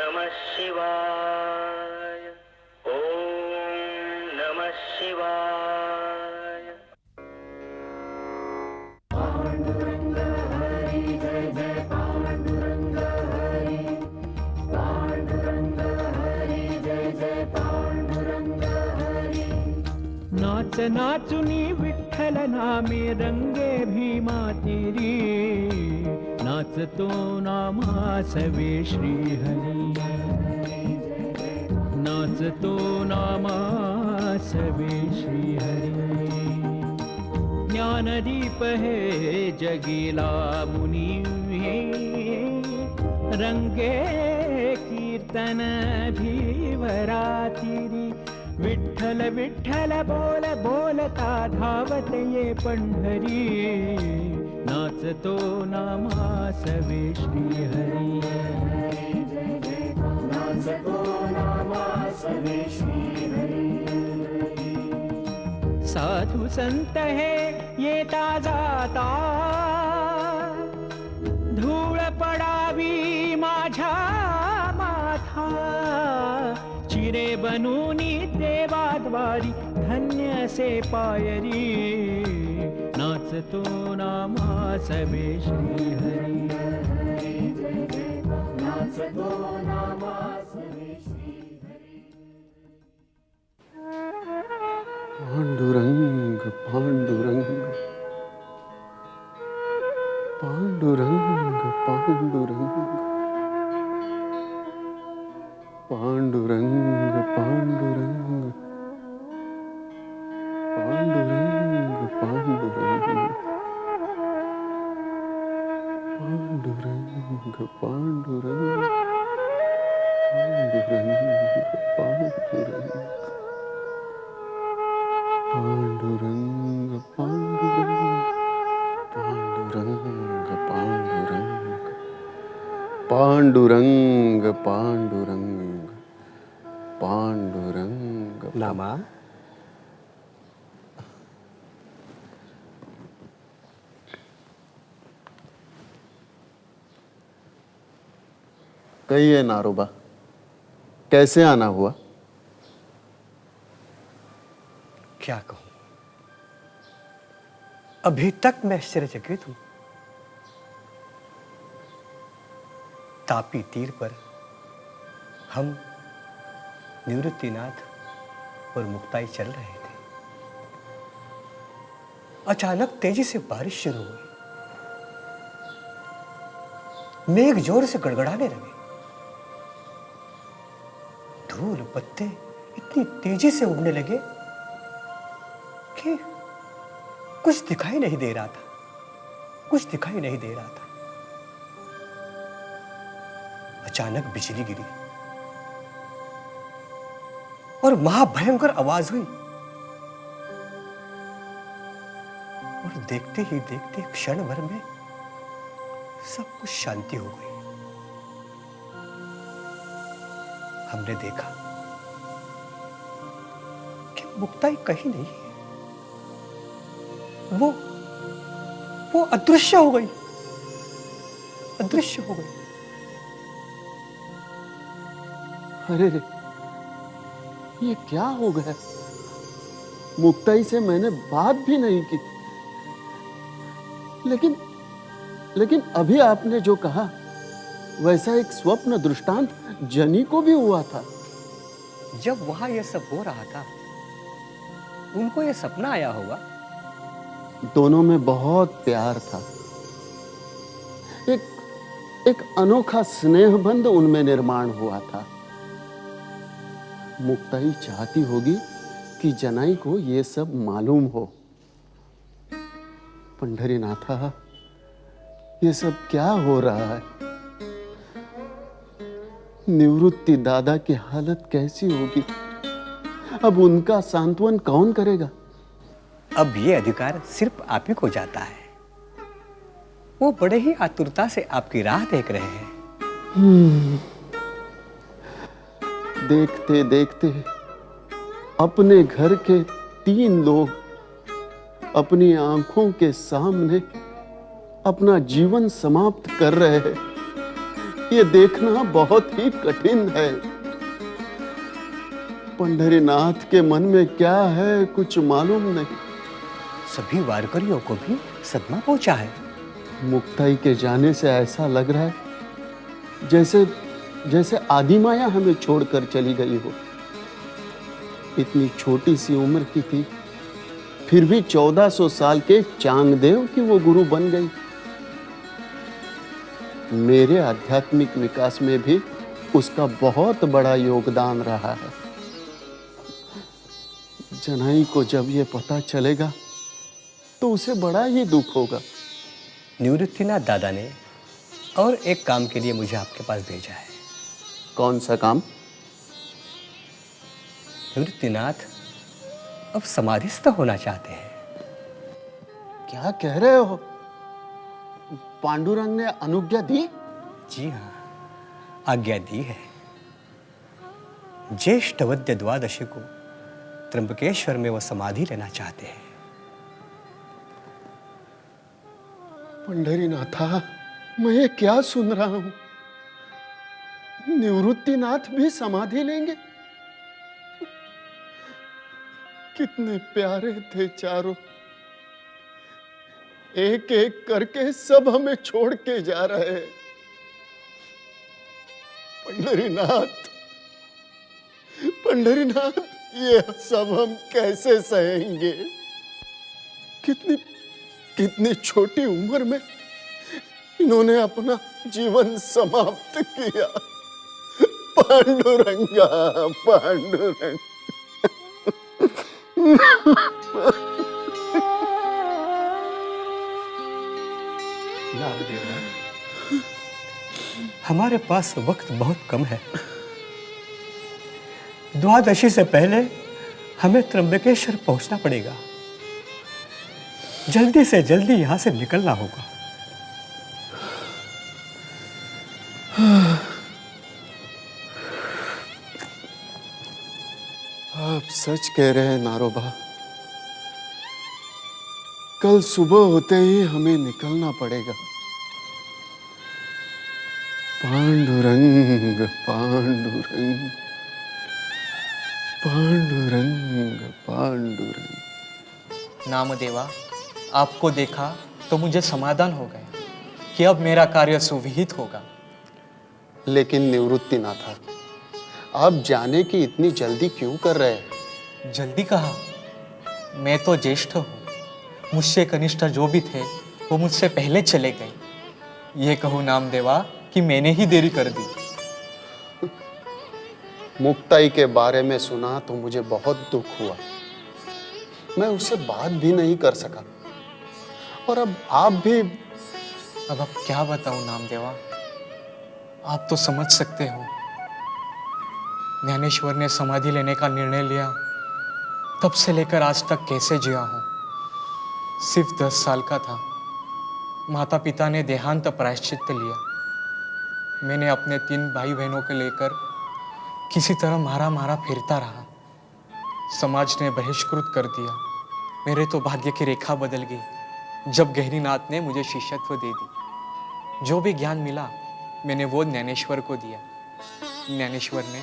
नमः शिवाय। ओम नमः शिवाय। पांडुरंग हरि जय जय पांडुरंग हरि। पांडुरंग हरि जय जय पांडुरंग हरि। नाच नाचुनी विठ्ठल नामे रंगे भीमा तेरी, नाचतो नामा सवे श्री हरी, नाचतो नामा सवे श्री हरी। ज्ञानदीप है जगीला मुनी, रंगे कीर्तन भीवरा तेरी। विठ्ठल विठ्ठल बोल बोलता धावत ये पंढरी, नाचतो नामा सवे श्री हरी, नाचतो नामा सवे श्री हरि। साधु संत है येता जाता, धूळ पडावी माझ्या माथा। चिरे बनूनी देवाद्वारी धन्य से पायरी, नाचतो नामा सवे श्री हरी, नाचतो नामा सवे श्री हरि। पांडुरंग पांडुरंग पांडुरंग पांडुरंग पांडुरंग पांडुरंग पांडुरंग पांडुरंग पांडुरंग पांडुरंग पांडुरंग पांडुरंग पांडुरंग पांडुरंग पांडुरंग पांडुरंग पांडुरंग। नामा, कहिए नारोबा, कैसे आना हुआ? क्या कहूं, अभी तक मैं आश्चर्यचकित हूं। तापी तीर पर हम निवृत्तिनाथ और मुक्ताई चल रहे थे। अचानक तेजी से बारिश शुरू हुई। मेघ जोर से गड़गड़ाने लगे। धूल पत्ते इतनी तेजी से उड़ने लगे कि कुछ दिखाई नहीं दे रहा था, कुछ दिखाई नहीं दे रहा था। अचानक बिजली गिरी और महाभयंकर आवाज हुई, और देखते ही देखते क्षण भर में सब कुछ शांति हो गई। हमने देखा कि मुक्ताई कहीं नहीं है, वो अदृश्य हो गई, अदृश्य हो गई। अरे रे, ये क्या हो गया? मुक्ताई से मैंने बात भी नहीं की, लेकिन अभी आपने जो कहा वैसा एक स्वप्न दृष्टांत जनी को भी हुआ था। जब वहां यह सब हो रहा था, उनको यह सपना आया होगा। दोनों में बहुत प्यार था, एक अनोखा स्नेहबंध उनमें निर्माण हुआ था। मुक्ताई चाहती होगी कि जनाई को यह सब मालूम हो। पंढरीनाथा, ये सब क्या हो रहा है? निवृत्ति दादा की हालत कैसी होगी? अब उनका सांत्वन कौन करेगा? अब ये अधिकार सिर्फ आप ही को जाता है। वो बड़े ही आतुरता से आपकी राह देख रहे हैं। देखते देखते अपने घर के 3 लोग अपनी आंखों के सामने अपना जीवन समाप्त कर रहे हैं। ये देखना बहुत ही कठिन है। पंढरीनाथ के मन में क्या है कुछ मालूम नहीं। सभी वारकरियों को भी सदमा पहुंचा है। मुक्ताई के जाने से ऐसा लग रहा है जैसे जैसे आदिमाया हमें छोड़कर चली गई हो। इतनी छोटी सी उम्र की थी, फिर भी 1400 साल के चांगदेव की वो गुरु बन गई। मेरे आध्यात्मिक विकास में भी उसका बहुत बड़ा योगदान रहा है। जनाई को जब ये पता चलेगा तो उसे बड़ा ही दुख होगा। निवृत्तिनाथ दादा ने और एक काम के लिए मुझे आपके पास भेजा है। कौन सा काम? निवृत्तिनाथ अब समाधिस्थ होना चाहते हैं। क्या कह रहे हो? पांडुरंग ने अनुज्ञा दी? जी हाँ, आज्ञा दी है। ज्येष्ठ वद्य द्वादशी को त्र्यंबकेश्वर में वो समाधि लेना चाहते हैं। पंढरीनाथा, मैं ये क्या सुन रहा हूं? निवृत्तिनाथ भी समाधि लेंगे? कितने प्यारे थे चारों, एक एक करके सब हमें छोड़ के जा रहे हैं। पंढरीनाथ, पंढरीनाथ, ये सब हम कैसे सहेंगे? कितनी छोटी उम्र में इन्होंने अपना जीवन समाप्त किया। पांडुरंगा, पांडुरंग। हमारे पास वक्त बहुत कम है। द्वादशी से पहले हमें त्र्यंबकेश्वर पहुंचना पड़ेगा। जल्दी से जल्दी यहां से निकलना होगा। आप सच कह रहे हैं नारोबा। कल सुबह होते ही हमें निकलना पड़ेगा। पांडुरंग, पांडुरंग, पांडुरंग, पांडुरंग। नामदेवा, आपको देखा तो मुझे समाधान हो गया कि अब मेरा कार्य सुविहित होगा। लेकिन निवृत्तिनाथा, आप जाने की इतनी जल्दी क्यों कर रहे हैं? जल्दी कहा? मैं तो ज्येष्ठ हूँ। मुझसे कनिष्ठ जो भी थे वो मुझसे पहले चले गए। ये कहूँ नामदेवा कि मैंने ही देरी कर दी। मुक्ताई के बारे में सुना तो मुझे बहुत दुख हुआ। मैं उससे बात भी नहीं कर सका। और अब आप भी। अब क्या बताऊं नामदेवा, आप तो समझ सकते हो। ज्ञानेश्वर ने समाधि लेने का निर्णय लिया, तब से लेकर आज तक कैसे जिया हूं। सिर्फ 10 साल का था, माता पिता ने देहांत प्रायश्चित लिया। मैंने अपने 3 भाई बहनों को लेकर किसी तरह मारा मारा फिरता रहा। समाज ने बहिष्कृत कर दिया। मेरे तो भाग्य की रेखा बदल गई जब गहरीनाथ ने मुझे शिष्यत्व दे दी। जो भी ज्ञान मिला मैंने वो ज्ञानेश्वर को दिया। ज्ञानेश्वर ने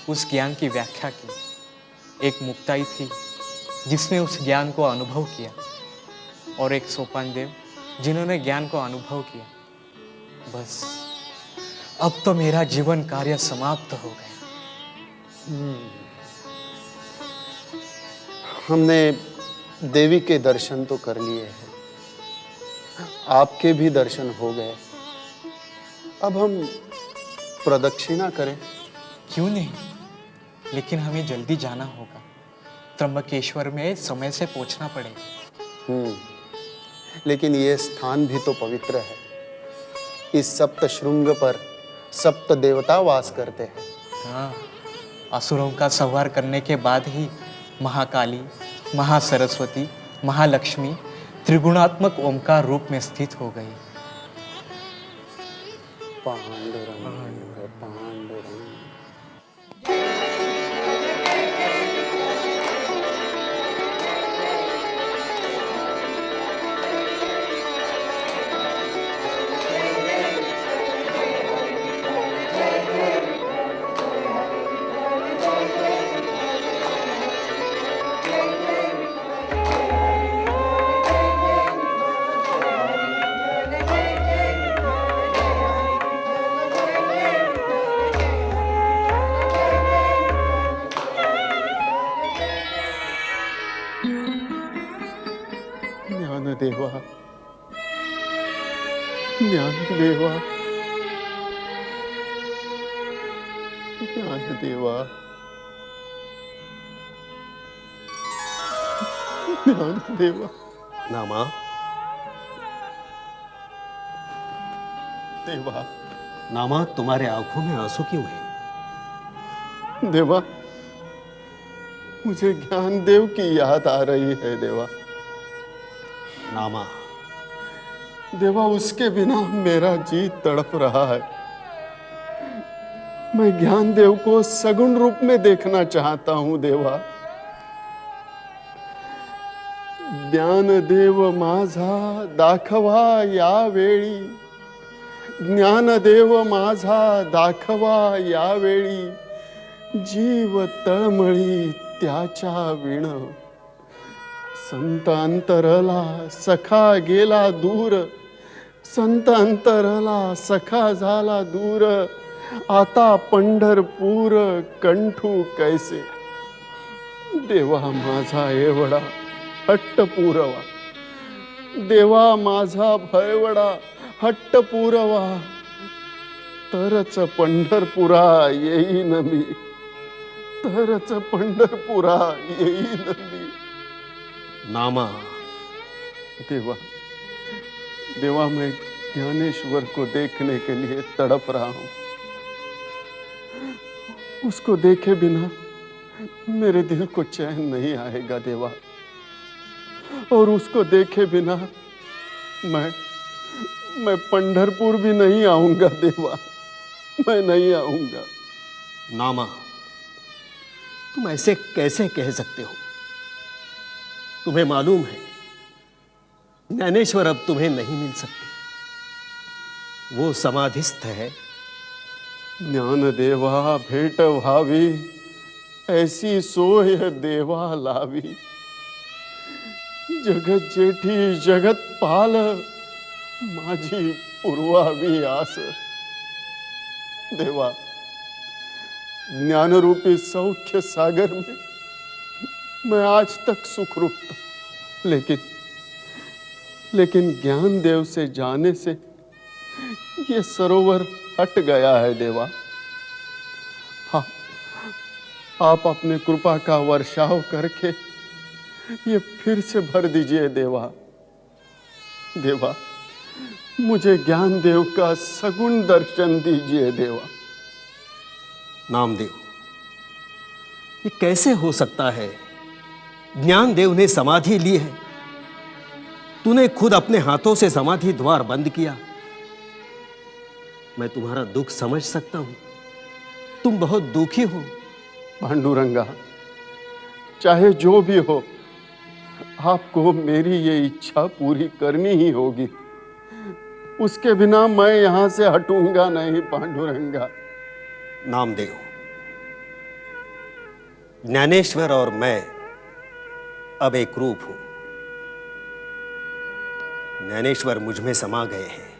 उस ज्ञान की व्याख्या की। एक मुक्ताई थी जिसने उस ज्ञान को अनुभव किया, और एक सोपान देव जिन्होंने ज्ञान को अनुभव किया। बस अब तो मेरा जीवन कार्य समाप्त हो गया। हमने देवी के दर्शन तो कर लिए हैं, आपके भी दर्शन हो गए। अब हम प्रदक्षिणा करें? क्यों नहीं, लेकिन हमें जल्दी जाना होगा। त्र्यंबकेश्वर में समय से पहुंचना पड़ेगा। लेकिन ये स्थान भी तो पवित्र है। इस सप्त श्रृंग पर सप्त देवता वास करते हैं। हाँ, असुरों का संहार करने के बाद ही महाकाली, महासरस्वती, महालक्ष्मी त्रिगुणात्मक ओमकार रूप में स्थित हो गई। पांडुरंग, पांडुरंग। ज्ञानदेवा, ज्ञानदेवा, ज्ञानदेवा, ज्ञानदेवा। नामा, देवा, नामा, तुम्हारे आंखों में आंसू क्यों है? देवा, मुझे ज्ञानदेव की याद आ रही है देवा। नामा, देवा, उसके बिना मेरा जी तड़प रहा है। मैं ज्ञानदेव को सगुण रूप में देखना चाहता हूं देवा। ज्ञानदेव माझा दाखवा यावेळी, ज्ञानदेव माझा दाखवा यावेळी, जीव तळमळी त्याच्या विण, संत अंतरला सखा गेला दूर, संत अंतरला सखा झाला दूर, आता पंढरपूर कंठू कैसे। देवा माझा एवढा हट्ट पुरवा, देवा माझा भयवडा हट्ट पुरवा, तरच पंढरपुरा येईन मी, तरच पंढरपुरा येईन मी। नामा, देवा, देवा, मैं ज्ञानेश्वर को देखने के लिए तड़प रहा हूं। उसको देखे बिना मेरे दिल को चैन नहीं आएगा देवा, और उसको देखे बिना मैं पंढरपुर भी नहीं आऊंगा देवा, मैं नहीं आऊंगा। नामा, तुम ऐसे कैसे कह सकते हो? तुम्हें मालूम है ज्ञानेश्वर अब तुम्हें नहीं मिल सकते, वो समाधिस्थ है। ज्ञानदेवा भेट व्हावी, ऐसी सोय देवा लावी, जगत जेठी जगत पाल, माझी पुरवावी आस। देवा, ज्ञान रूपी सौख्य सागर में मैं आज तक सुखरूप था, लेकिन ज्ञान देव से जाने से ये सरोवर हट गया है देवा। हाँ, आप अपने कृपा का वर्षाव करके ये फिर से भर दीजिए देवा। देवा, मुझे ज्ञान देव का सगुण दर्शन दीजिए देवा। नामदेव, ये कैसे हो सकता है? ज्ञानदेव ने समाधि ली है, तूने खुद अपने हाथों से समाधि द्वार बंद किया। मैं तुम्हारा दुख समझ सकता हूं, तुम बहुत दुखी हो। पांडुरंगा, चाहे जो भी हो, आपको मेरी ये इच्छा पूरी करनी ही होगी। उसके बिना मैं यहां से हटूंगा नहीं पांडुरंगा। नामदेव, ज्ञानेश्वर और मैं अब एक रूप हूं। ज्ञानेश्वर मुझ में समा गए हैं,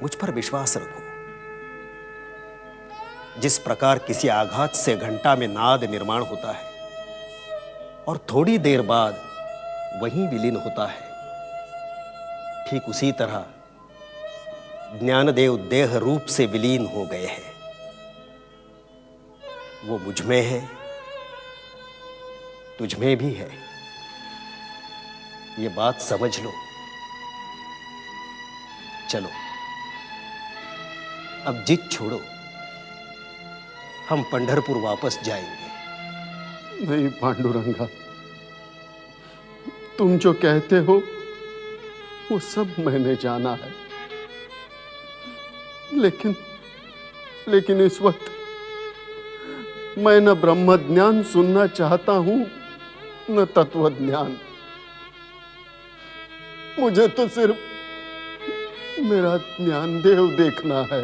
मुझ पर विश्वास रखो। जिस प्रकार किसी आघात से घंटा में नाद निर्माण होता है और थोड़ी देर बाद वहीं विलीन होता है, ठीक उसी तरह ज्ञानदेव देह रूप से विलीन हो गए हैं। वो मुझ में है, तुझ में भी है, ये बात समझ लो। चलो अब जिद छोड़ो, हम पंढरपुर वापस जाएंगे। नहीं पांडुरंगा, तुम जो कहते हो वो सब मैंने जाना है, लेकिन इस वक्त मैं न ब्रह्म ज्ञान सुनना चाहता हूं न तत्व ज्ञान। मुझे तो सिर्फ मेरा ज्ञानदेव देखना है।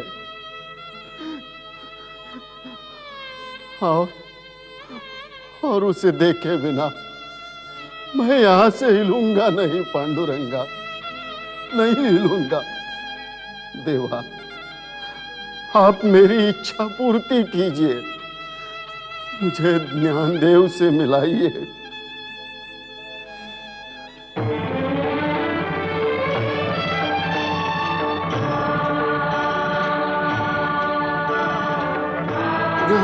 और उसे देखे बिना मैं यहां से हिलूंगा नहीं पांडुरंगा, नहीं हिलूंगा। देवा, आप मेरी इच्छा पूर्ति कीजिए, मुझे ज्ञानदेव से मिलाइए।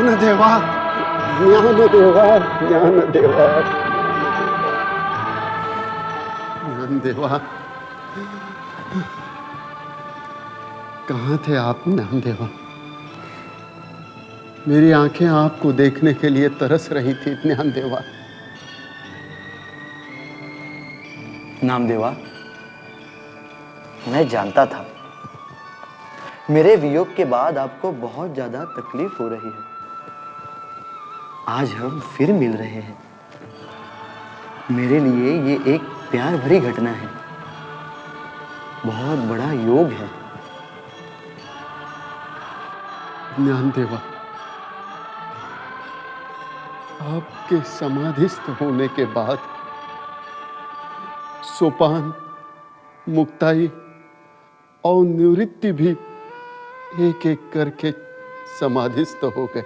ज्ञानदेवा, ज्ञानदेवा, ज्ञानदेवा, ज्ञानदेवा, कहाँ थे आप ज्ञानदेवा? मेरी आंखें आपको देखने के लिए तरस रही थी ज्ञानदेवा। नामदेवा, मैं जानता था मेरे वियोग के बाद आपको बहुत ज्यादा तकलीफ हो रही है। आज हम फिर मिल रहे हैं। मेरे लिए ये एक प्यार भरी घटना है, बहुत बड़ा योग है। ज्ञानदेवा, आपके समाधिस्थ होने के बाद सोपान, मुक्ताई और निवृत्ति भी एक एक करके समाधिस्थ हो गए।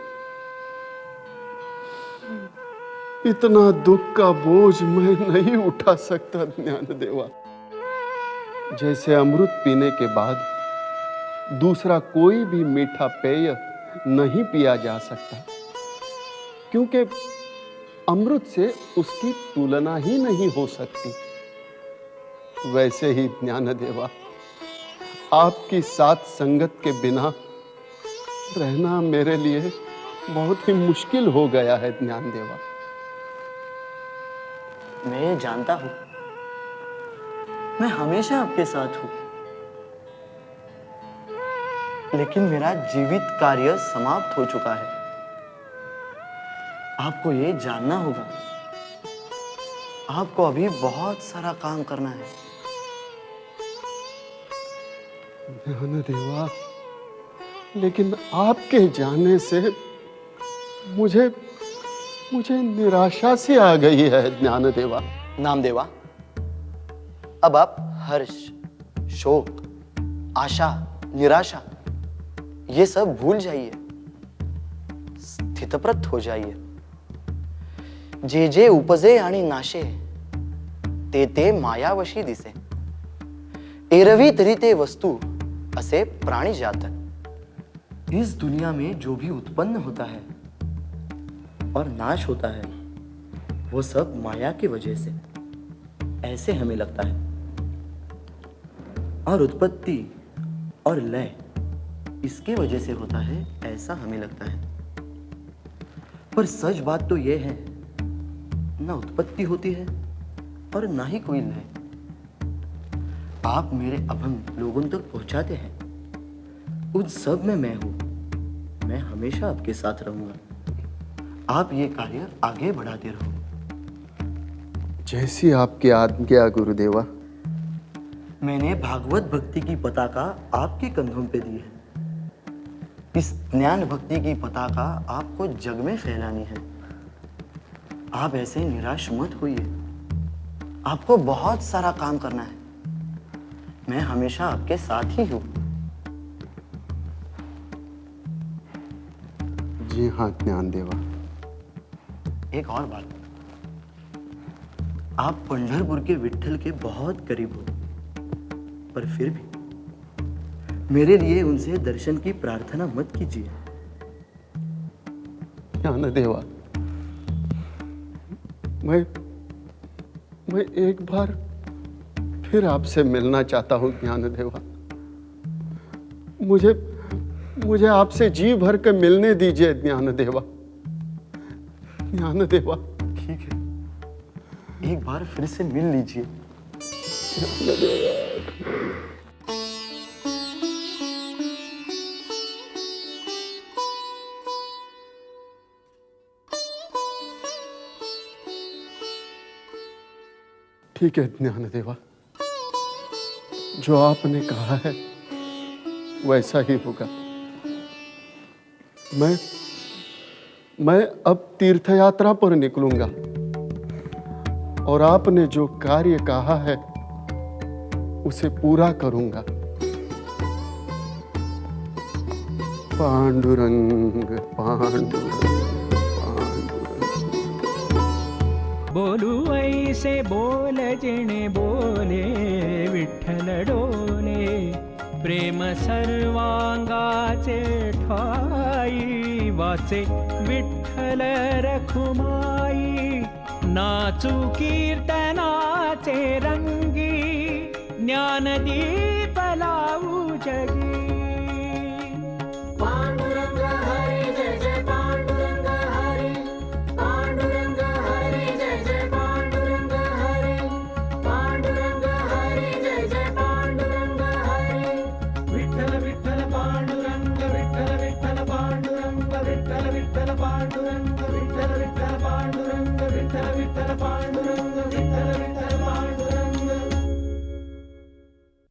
इतना दुख का बोझ मैं नहीं उठा सकता ज्ञानदेवा। जैसे अमृत पीने के बाद दूसरा कोई भी मीठा पेय नहीं पिया जा सकता, क्योंकि अमृत से उसकी तुलना ही नहीं हो सकती। वैसे ही ज्ञानदेवा, आपकी साथ संगत के बिना रहना मेरे लिए बहुत ही मुश्किल हो गया है ज्ञानदेवा। मैं जानता हूं, मैं हमेशा आपके साथ हूं, लेकिन मेरा जीवित कार्य समाप्त हो चुका है। आपको ये जानना होगा, आपको अभी बहुत सारा काम करना है। ज्ञानदेवा, लेकिन आपके जाने से मुझे निराशा सी आ गई है ज्ञानदेवा। नामदेवा, अब आप हर्ष, शोक, आशा, निराशा ये सब भूल जाइए, स्थितप्रत हो जाइए। जे जे उपजे आणि नाशे ते ते मायावशी दिसे, एरवी तरी ते वस्तू असे प्राणी जात। इस दुनिया में जो भी उत्पन्न होता है और नाश होता है वो सब माया की वजह से, ऐसे हमें लगता है। और उत्पत्ति और लय इसके वजह से होता है, ऐसा हमें लगता है। पर सच बात तो यह है, ना उत्पत्ति होती है और ना ही कोई लय। आप मेरे अभंग लोगों तक पहुंचाते हैं, उन सब में मैं हूं। मैं हमेशा आपके साथ रहूंगा। आप ये कार्य आगे बढ़ाते रहो। जैसी आपकी आज्ञा गुरुदेवा। मैंने भागवत भक्ति की पताका आपके कंधों पे दी है। इस ज्ञान भक्ति की पताका आपको जग में फैलानी है। आप ऐसे निराश मत होइए, आपको बहुत सारा काम करना है। मैं हमेशा आपके साथ ही हूं। जी हाँ ज्ञानदेवा। एक और बात, आप पंढरपुर के विट्ठल के बहुत करीब हो, पर फिर भी मेरे लिए उनसे दर्शन की प्रार्थना मत कीजिए। ज्ञानदेवा, मैं एक बार फिर आपसे मिलना चाहता हूं ज्ञानदेवा। मुझे आपसे जी भर के मिलने दीजिए ज्ञानदेवा। ज्ञानदेवा, ठीक है, एक बार फिर से मिल लीजिए। ठीक है ज्ञानदेवा, जो आपने कहा है वैसा ही होगा। मैं अब तीर्थ यात्रा पर निकलूंगा और आपने जो कार्य कहा है उसे पूरा करूंगा। पांडुरंग पांडुरंग बोलू ऐसे बोल जिणे बोले विठ्ठल डोले, प्रेम सर्वांगाचे ठाई वाचे विठ्ठल रखुमाई, नाचू कीर्तनाचे रंगी, ज्ञानदीप लावू जगी. पांडुरंग हरी जय जय पांडुरंग हरी, पांडुरंग हरी जय जय पांडुरंग हरी, पांडुरंग हरी जय जय पांडुरंग हरी. विठ्ठल विठ्ठल पांडुरंग, विठ्ठल विठ्ठल पांडुरंग, विठ्ठल विठ्ठल पांडुरंग, विठ्ठल विठ्ठल पांडुरंग, विठ्ठल विठ्ठल पांडुरंग.